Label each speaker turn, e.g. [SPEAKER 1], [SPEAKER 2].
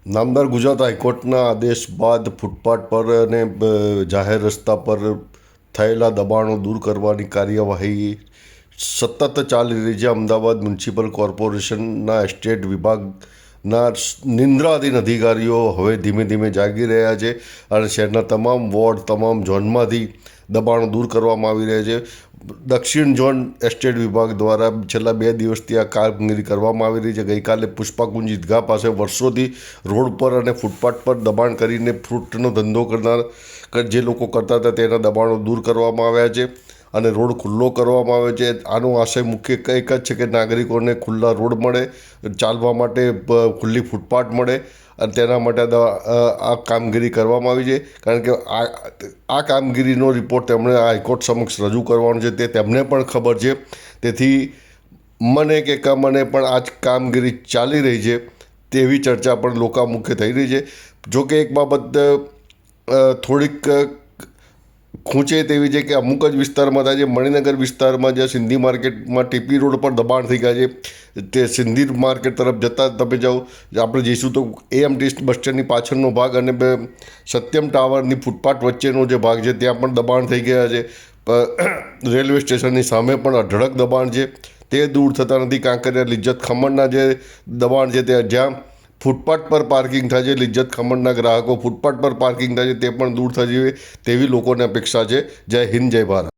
[SPEAKER 1] નામદાર ગુજરાત હાઈકોર્ટના આદેશ બાદ ફૂટપાથ પર અને જાહેર રસ્તા પર થયેલા દબાણો દૂર કરવાની કાર્યવાહી સતત ચાલી રહી છે. અમદાવાદ મ્યુનિસિપલ કોર્પોરેશનના એસ્ટેટ વિભાગના નિંદ્રાધીન અધિકારીઓ હવે ધીમે ધીમે જાગી રહ્યા છે અને શહેરના તમામ વોર્ડ, તમામ ઝોનમાંથી દબાણો દૂર કરવામાં આવી રહ્યા છે. દક્ષિણ ઝોન એસ્ટેટ વિભાગ દ્વારા છેલ્લા 2 દિવસથી આ કામગીરી કરવામાં આવી રહી છે. ગઈકાલે પુષ્પાકુંજ ઈદગાહ પાસે વર્ષોથી રોડ પર અને ફૂટપાથ પર દબાણ કરીને ફ્રૂટનો ધંધો કરનાર જે લોકો કરતા હતા તેના દબાણો દૂર કરવામાં આવ્યા છે અને રોડ ખુલ્લો કરવામાં આવ્યો છે. આનો આશય મુખ્ય એક જ છે કે નાગરિકોને ખુલ્લા રોડ મળે, ચાલવા માટે ખુલ્લી ફૂટપાથ મળે અને તેના માટે આ કામગીરી કરવામાં આવી છે. કારણ કે આ કામગીરીનો રિપોર્ટ તેમણે હાઈકોર્ટ સમક્ષ રજૂ કરવાનો છે, તે તેમને પણ ખબર છે. તેથી મને કે મને પણ આ જ કામગીરી ચાલી રહી છે તેવી ચર્ચા પણ લોકામુખે થઈ રહી છે. જો કે એક બાબત થોડીક ખૂંચે તેવી છે કે અમુક જ વિસ્તારમાં થાય છે. મણિનગર વિસ્તારમાં જ્યાં સિંધી માર્કેટમાં ટીપી રોડ પર દબાણ થઈ ગયા છે, તે સિંધી માર્કેટ તરફ જતાં તમે જાઓ, આપણે જઈશું તો એએમટી બસ સ્ટેન્ડની પાછળનો ભાગ અને સત્યમ ટાવરની ફૂટપાથ વચ્ચેનો જે ભાગ છે ત્યાં પણ દબાણ થઈ ગયા છે. રેલવે સ્ટેશનની સામે પણ અઢળક દબાણ છે, તે દૂર થતા નથી. કાંકરિયા લિજ્જત ખમણના જે દબાણ છે તે જ્યાં ફૂટપાથ પર પાર્કિંગ થાય છે, લિજ્જત ખમણના ગ્રાહકો ફૂટપાથ પર પાર્કિંગ થાય છે, તે પણ દૂર થઈ જાય તેવી લોકોને અપેક્ષા છે. જય હિન્દ, જય ભારત.